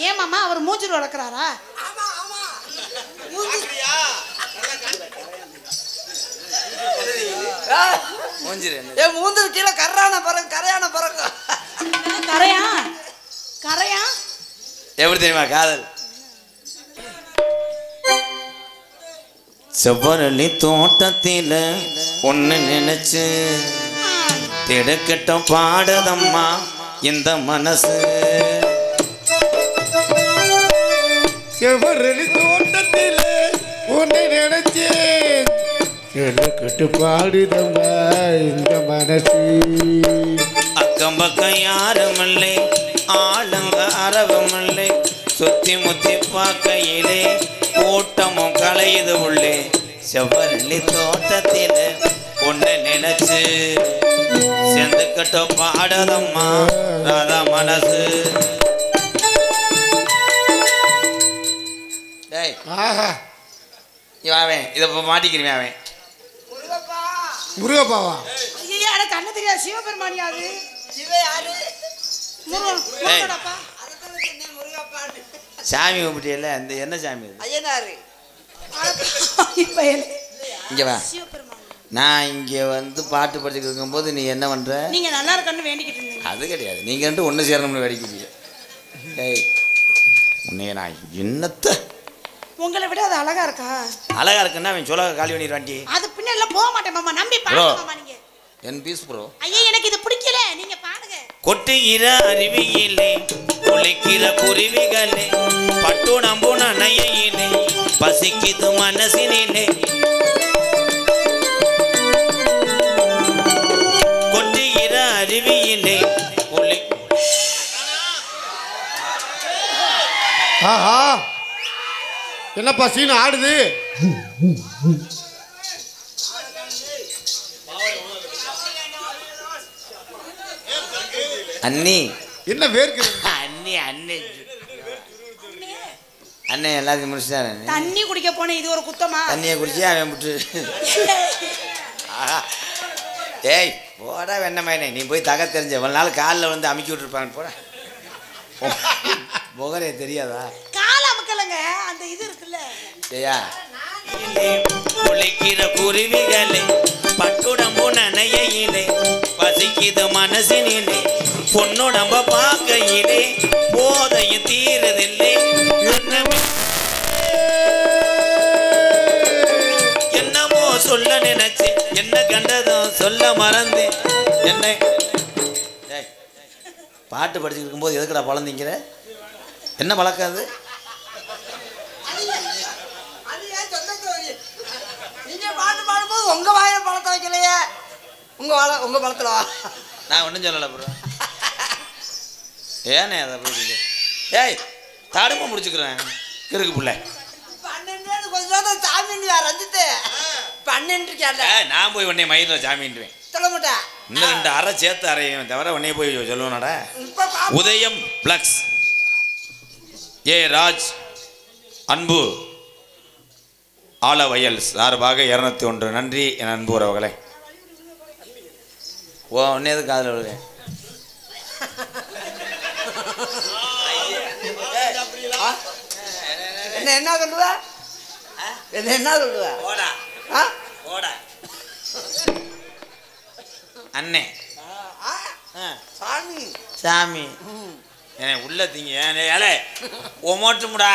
ஏன் மாமா அவர் மூஞ்சில் வளர்க்குறாரா? ஆமா ஆமா என் மூஞ்சில் கீழே கரையான பிறகு கரையா எப்படி தெரியுமா காதல்? செவ்வரளி தோட்டத்தில ஒன்னு நினைச்சு திடுக்கிட்டம் பாடுதம்மா இந்த மனசு. செவ்வரளி தோட்டத்தில் ஒன்றை நினைச்சேன் கட்டு பாடுதம்மா இந்த மனசு. அக்கம் பக்கம் யாருமில்லை, ஆளுங்க அரவமில்லை, சுத்தி முத்தி பார்க்கையிலே கூட்டமும் கலையுது உள்ளே. செவ்வரளி தோட்டத்தில் ஒன்னு நினைச்சு சேர்ந்துக்கிட்ட பாடுதம்மா ராதா மனசு. ஆஹா அவன் இதை மாட்டிக்கிறேன். அவன் முருகப்பாவா? ஐயா எனக்கு கண்ணு தெரியாது. சிவபெருமானியாது. சாமி கும்பிட்டியல்ல, அந்த என்ன சாமி? ஐயனாரு. இங்க வா. நான் இங்கே வந்து பாட்டு படிச்சுட்டு இருக்கும்போது நீ என்ன பண்ற? நீங்க நல்லா இருக்கன்னு வேண்டிக்கிட்டு இருந்தீங்க. அது கிடையாது, நீங்க ரெண்டு ஒன்று சேரணும்னு வேடிக்கிறீங்க. ஏய் உன்னைய நான் என்னத்த உங்களை விட அது அழகா இருக்கா? அழகா இருக்குன்னா அவன் சொல்ல காலி பண்ணிடுவான்டி. அது பின்ன எல்லாம் போக மாட்டேன் மாமா. நம்பி பாருங்க மாமா. நீங்க என் பீஸ் ப்ரோ. ஐயா எனக்கு இது பிடிக்கல. நீங்க பாடுங்க. கொட்டுகிற அருவியிலே குளிக்கிற குருவிகளே பட்டு நம்பு நனையிலே பசிக்குது மனசினிலே. கொட்டுகிற அருவியிலே குளி. ஆஹா என்னப்பா சீன் ஆடுது? அண்ணி என்ன வேர்க்கு? அண்ணி அண்ணே அண்ணே எல்லாத்தையும் முடிச்சுட்டாரு. தண்ணி குடிக்க போனேன். இது ஒரு குத்தமா? தண்ணியை குடிச்சு அவன் விட்டு. ஏய் போடா வெண்ணமாயினே, நீ போய் தக தெரிஞ்ச ஒரு நாள் காலில் வந்து அமுக்கி விட்டுருப்பாங்க. போட முகரே தெரியாதா? கால அமுக்கலங்க, அந்த இது இருக்குல்ல. ஏயா குளிக்கிற குருவிகளே பட்டுடம்பு நனையிலே பசிக்குது மனசினிலே பொண்ணுடம்ப பார்க்கையிலே போதையும் தீரதில்லை. என்னமோ சொல்ல நினைச்சு என்ன கண்டதும் சொல்ல மறந்து என்ன. பாட்டு படிச்சுட்டு இருக்கும்போது எதுக்குடா பழந்திங்கிற? என்ன பழக்கம் அது? நீங்க பாட்டு பாடும்போது உங்க வாயில பழத்தை வைக்கலையே. உங்க பழத்துல நான் ஒன்றும் சொல்லலை ப்ரோ. ஏனே அதை அப்படி ஏய் தடுப்பு முடிச்சுக்கிறேன். கிறுக்கு பிள்ளை 12 கொஞ்சம் சாமி ரஞ்சித்து 12 இருக்கியால நான் போய் உடனே மயிரில் சாமின்டுவேன் சொல்ல மாட்டேன் இன்னும் 2 அரை சேர்த்து அறையும் தவிர உடனே போய் சொல்லுவேனடா. உதயம் பிளக்ஸ் ஏ ராஜ் அன்பு ஆலவயல் சார்பாக 201 நன்றி என் அன்பு உறவுகளே. ஓ உடனே எதுக்கு காதில் விழுவேன். என்ன சொல்லுவ என்ன சொல்லுவ அண்ணே சாமி சாமி என்ன உள்ள திங்க ஏலே ஒமோட்டுமுடா.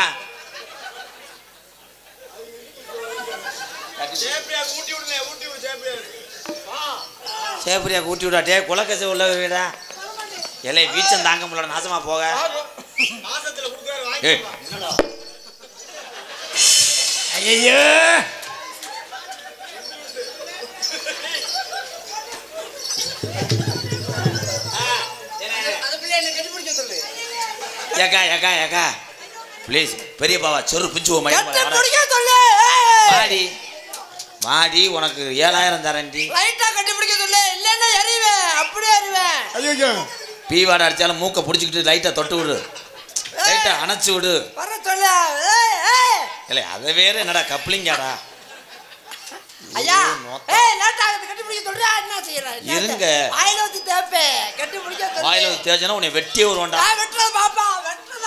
சேப்பிரியா கூட்டி விடா. டே குலக்கசை உள்ள வீடா இலை வீச்சம் தாங்க முடியல நாசமா போக. ஐயோ ஏக்கா ஏக்கா ஏக்கா ப்ளீஸ் பெரிய பாவா சொரு பிஞ்சு மாடி மாடி உனக்கு 7000 தரேன்டி. லைட்டா கட்டி பிடிக்க சொல்லு இல்லன்னா எறிவேன் அப்படியே எறிவேன். ஐயோ பீவாடை அடிச்சாலும் மூக்கை பிடிச்சிக்கிட்டு லைட்டா தொட்டு விடு லைட்டா அணைச்சு விடு. வர சொல்ல இல்லை அதை வேற என்னடா கப்ளிங்காடா. ஐயா ஏய் லேட் ஆகுது கட்டி பிடிக்க சொல்றா என்ன செய்யற இருங்க வாயில வச்சு தேப்பே கட்டி பிடிக்க சொல்றா. வாயில வச்சு தேய்ச்சனா உன்னை வெட்டியே வருவான்டா. நான் வெட்றத பாப்பா வெட்றத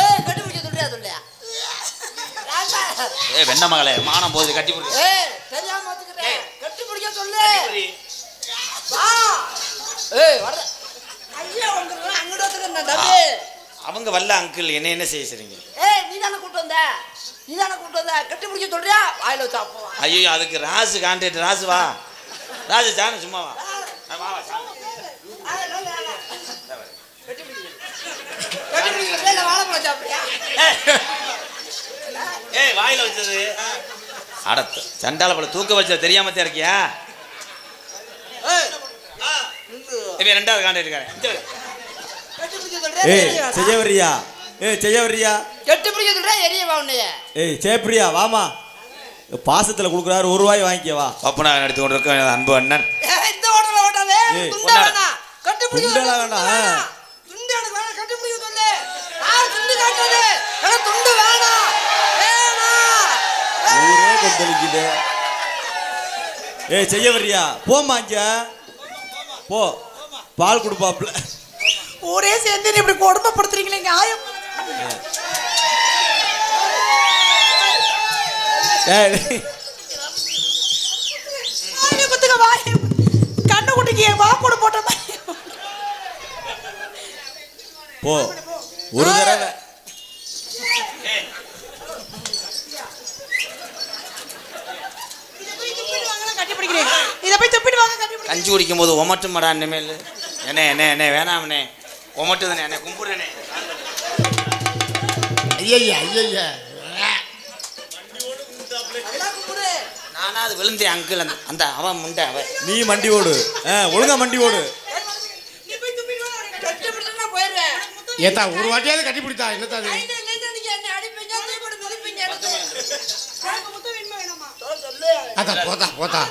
ஏய் கட்டி பிடிக்க சொல்றியா சொல்லியா ஏய் வெண்ண மகளே மானம் போகுது கட்டி பிடி. ஏய் தெரியாம வந்துட்டே கட்டி பிடிக்க சொல்லு வா ஏய் வர ஐயா வந்துறா அங்கட வந்துறேன் டபே. அவங்க வல்ல அங்கிள் என்ன செய்ய சரிங்க. ஏய் நீ தான கூட்டி வந்த கட்டி பிடிக்க சொல்றியா வாயில வச்சு அப்போ. ஐயோ அதுக்கு ராசு கான்ட்ராக்ட் ராசு வா ராசு சாண சும்மா வா கட்டி பிடிக்க வாழை பழம் சாப்பிடுறியா. ஏய் வாயில வச்சது அடத்து சண்டால பழம் தூக்க வச்சது தெரியாமத்தே இருக்கியா. இவன் 2வது கான்ட்ராக்ட் கட்டி பிடிக்க சொல்றியா ஏய் செய்ய வரியா செய்ய வரியா கட்டி பிடிக்க சொல்றியா எரிய வா உன்னைய. ஏய் சேப்ரியா வாமா பாசத்துல குடுக்குறாரு ₹1 வாங்கிக்க வா. பப்பனா நடத்தி கொண்டிருக்க அன்பு அண்ணன். இந்த ஹோட்டல்ல ஓட்டாதே துண்டா வேணா கட்டி பிடிக்க துண்டா வேணாம் துண்டு எனக்கு வேணா கட்டி பிடிக்க சொல்லு. துண்டு காட்டுது எனக்கு துண்டு வேணாம் ஊரே கொந்தளிக்குது. ஏய் செய்ய வரியா போம்மா இங்க போ பால் குடுப்பாப்ல. ஊரே சேர்ந்து இப்படி கொடுமைப்படுத்துறீங்களே நியாயம். குத்துக்க வாய் கண்ணு குட்டிக்கு வா கூட போட்ட போ ஒரு தடவை கட்டி பிடிக்கிறேன். இதை போய் துப்பிட்டு வாங்க கட்டி பிடி. கஞ்சி குடிக்கும் போது ஒமட்டும் மடா இனிமேல் என்ன என்ன என்ன வேணாம்னே ஒமட்டுதுண்ணே என்ன கும்பிடுறேனே. ஐயா ஐயா நானா அது விழுந்தேன் அங்கிள் அந்த அவன் முண்டை அவன் நீ மண்டி ஓடு ஒழுங்கா மண்டி ஓடு. நீ போய் துப்பிட்டு வா கட்டி பிடிச்சா போயிடுறேன். ஏத்தா ஒரு வாட்டியாவது கட்டி பிடித்தா என்னத்தா அது அதான் போதா போதா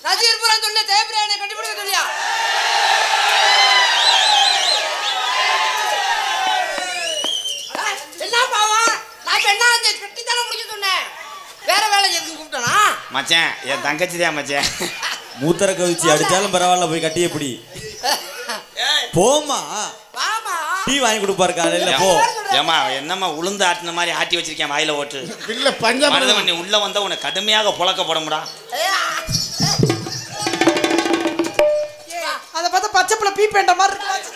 ரஜினிபுரம் சொல்ல தேவரையான கண்டுபிடிக்க சொல்லியா. என்ன பாவா நான் என்ன கட்டி தானே முடிக்க சொன்னேன். வேற வேலை எதுவும் கூப்பிட்டனா மச்சான் என் தங்கச்சி தான் மச்சான். மூத்தர கவிச்சி அடிச்சாலும் பரவாயில்ல போய் கட்டி எப்படி போமா டீ வாங்கி கொடுப்பாரு காலையில போ. ஏமா என்னம்மா உளுந்து ஆட்டின மாதிரி ஆட்டி வச்சிருக்கேன் வாயில ஓட்டு இல்ல பஞ்சாப் மருதமணி உள்ள வந்தா உன்னை கடுமையாக புழக்க போடமுடா. அதை பார்த்தா பச்சை பிள்ளை பீ பேண்ட மாதிரி இருக்கு.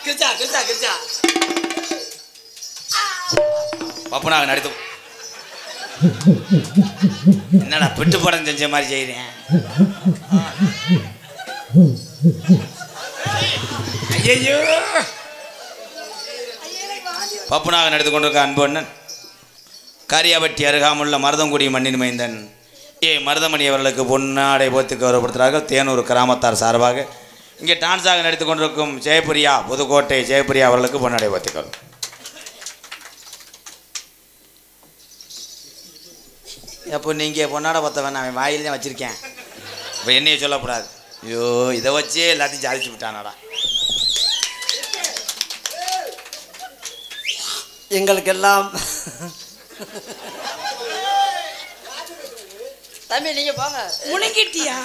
கிரிச்சா கிரிச்சா கிரிச்சா பப்புனாக நடித்து என்னடா பிட்டு படம் செஞ்ச மாதிரி செய்கிறேன். ஐயோ பப்புனாக நடித்து கொண்டிருக்க அன்பு அண்ணன் காரியாபட்டி அருகாமுள்ள மருதங்குடி மண்ணின் மைந்தன் மருதமணி அவர்களுக்கு பொன்னாடை போத்து கௌரவப்படுத்துகிறார்கள். தேனூர் கிராமத்தார் சார்பாக இங்கே டான்ஸாக நடித்து கொண்டிருக்கும் ஜெயபிரியா புதுக்கோட்டை ஜெயபிரியா அவர்களுக்கு பொன்னாடை போத்துக்கள். எப்போ நீங்கள் பொன்னாடை பார்த்த வேணாம், அவன் வாயில் தான் வச்சுருக்கேன். இப்போ என்னையை சொல்லக்கூடாது. ஐயோ இதை வச்சே எல்லாத்தையும் சாதிச்சு விட்டானாடா. எங்களுக்கெல்லாம் தம்பி நீங்க போங்க. முழுங்கிட்டியா?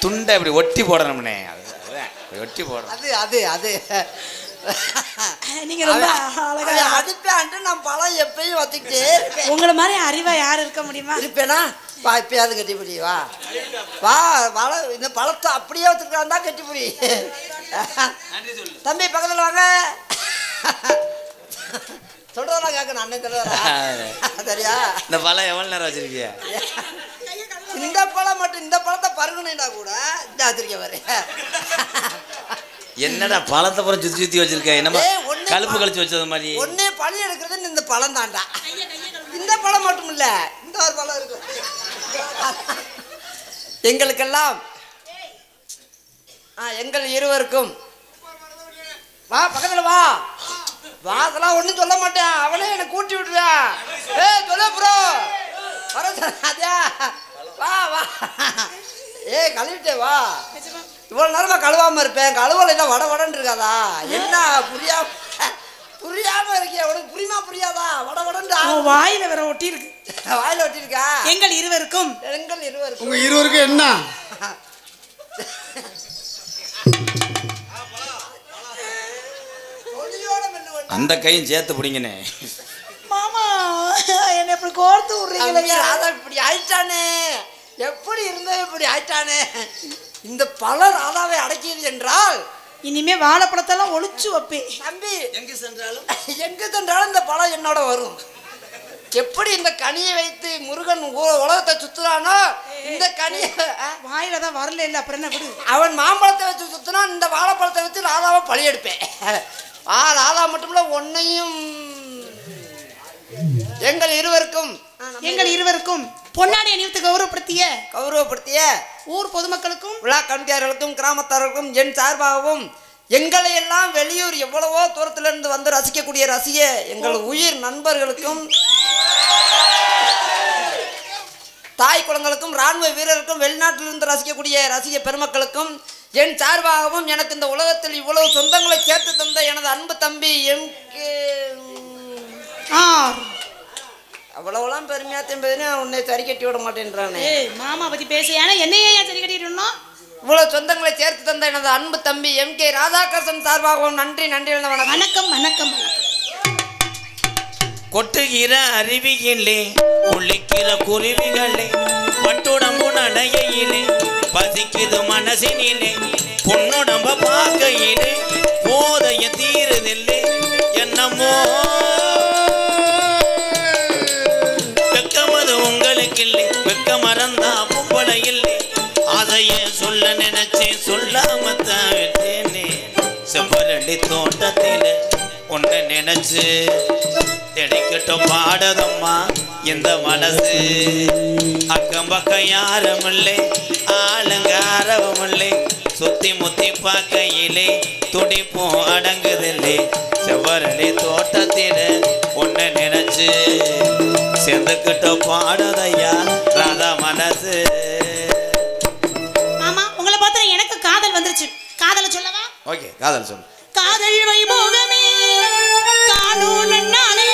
துண்டை இப்படி ஒட்டி போடணும்னே, ஒட்டி போடணும். அது அது அது நீங்க ரொம்ப அழகா அடிப்பான்ட்டு நான் பழம் எப்பயும் வச்சுக்கிட்டே இருப்பேன். உங்களை மாதிரி அறிவா யாரும் இருக்க முடியுமா? இருப்பேனா? வா இப்பயாவது கட்டிப்பிடி. வா வா பழம் இந்த பழத்தை அப்படியே வச்சுருக்கான் தான் கட்டிப்பிடி. தம்பி பக்கத்தில் வாங்க. சொல்றதெல்லாம் கேட்கணும் அண்ணன் சொல்றதா சரியா? இந்த பழம் எவ்வளோ நேரம் வச்சிருக்கிய? இந்த பழம் மட்டும் இந்த பழத்தை பருகணும்னா கூட இந்த வச்சிருக்க பாரு. என்னடா பழத்தை புறம் சுற்றி சுற்றி வச்சிருக்க? என்னமா கழுப்பு கழிச்சு வச்சது மாதிரி? ஒன்னே பழம் எடுக்கிறது இந்த பழம் தாண்டா. இந்த பழம் மட்டும் இல்ல, இந்த ஒரு பழம் இருக்கு. எங்களுக்கெல்லாம் எங்கள் இருவருக்கும் வா பக்கத்துல வா. வா அதெல்லாம் ஒன்றும் சொல்ல மாட்டேன், அவனே என்னை கூட்டி விட்டுருவேன். சொல்ல ப்ரோ வர சொல்லாதியா? வா வா கழுவிட்டே வா. இவ்வளோ நேரமா கழுவாம இருப்பேன், கழுவலைன்னா வட வடன்னு இருக்காதா? என்ன புரியாம இருக்கிய? உனக்கு புரியுமா புரியாதா? வட வடன்றா வாயில வேற ஒட்டி இருக்கு. வாயில ஒட்டி இருக்கா? எங்கள் இருவருக்கும் உங்க இருவருக்கும் என்ன? அந்த கையும் சேர்த்து பிடிங்கனே. மாமா என்ன இப்படி கோர்த்து விடுறீங்களே? ராதா இப்படி ஆயிட்டானே, எப்படி இருந்த இப்படி ஆயிட்டானே. இந்த பழம் ராதாவை அடக்கியது என்றால் இனிமே வாழைப்பழத்தெல்லாம் ஒளிச்சு வைப்பேன். தம்பி எங்க சென்றாலும் இந்த பழம் என்னோட வரும். எப்படி இந்த கனியை வைத்து முருகன் உலகத்தை சுத்துறானோ இந்த கனியை வாயில தான் வரல இல்லை, அப்புறம் என்ன விடு. அவன் மாம்பழத்தை வச்சு சுத்தினா இந்த வாழைப்பழத்தை வச்சு ராதாவை பழி எடுப்பேன். ராதா மட்டும் இல்ல உன்னையும். எங்கள் இருவருக்கும் பொன்னாடி அணிவித்து கௌரவப்படுத்திய ஊர் பொதுமக்களுக்கும் விழா கமிட்டியாளர்களுக்கும் கிராமத்தார்களுக்கும் என் சார்பாகவும் எங்களை எல்லாம் வெளியூர் எவ்வளவோ தூரத்திலிருந்து வந்து ரசிக்கக்கூடிய ரசிக எங்கள் உயிர் நண்பர்களுக்கும் தாய் குளங்களுக்கும் இராணுவ வீரருக்கும் வெளிநாட்டிலிருந்து ரசிக்கக்கூடிய ரசிக பெருமக்களுக்கும் என் சார்பாகவும் எனக்கு இந்த உலகத்தில் இவ்வளவு சொந்தங்களை சேர்த்து தந்த எனது அன்பு தம்பி எம்கே அவ்வளவுலாம் பெருமையா தம்பதுன்னு உன்னை சரி கட்டி விட மாட்டேன்றானே. மாமா பத்தி பேச என்னையே சரி கட்டிடணும். இவ்வளவு சொந்தங்களை சேர்த்து தந்த எனது அன்பு தம்பி எம்கே ராதாகிருஷ்ணன் சார்பாகவும் நன்றி நன்றி. வணக்கம் வணக்கம். கொட்டுகிற அருவியிலே குளிக்கிற குருவிகளே பட்டுடம்பு நடையிலே பசிக்குது மனசினிலே பொன்னுடம்ப பார்க்கையிலே போதைய தீருதில்லை என்னமோ வெக்கமது உங்களுக்கு இல்லை வெக்க மறந்தா பொம்பளை இல்லை அதைய சொல்ல நினைச்சேன் சொல்லாமத்தான் விட்டேனே செவ்வரளி தோட்டத்தில் ஒன்றை நினைச்சு திடைக்கட்டும் பாடதம்மா இந்த மனசு அக்கம் பக்கம் யாரும் இல்லை ஆளுங்க ஆரவம் இல்லை சுத்தி முத்தி பார்க்கையிலே துடிப்பும் அடங்குதில்லை செவ்வரளி தோட்டத்தில் ஒன்றை நினைச்சு சேர்ந்துக்கிட்ட பாடதையா ராதா மனசு. மாமா உங்களை பார்த்தா எனக்கு காதல் வந்துருச்சு. காதலை சொல்லவா? ஓகே காதல் சொல்லு. காதல் வைபோகமே காணோம் நன்னாலே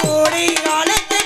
கோடை காலத்தை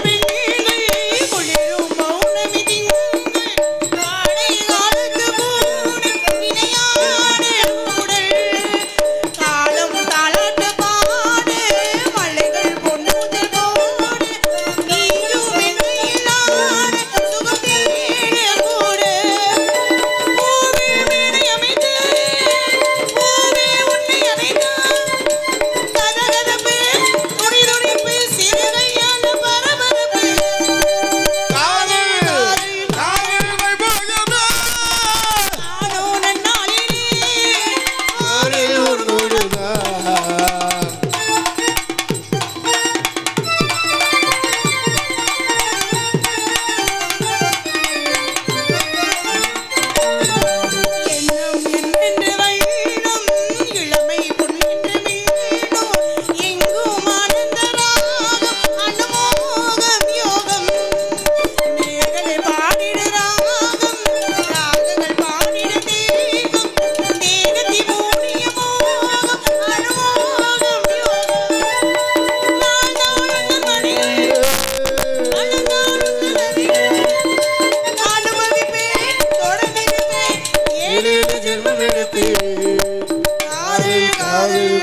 காதல் காதல்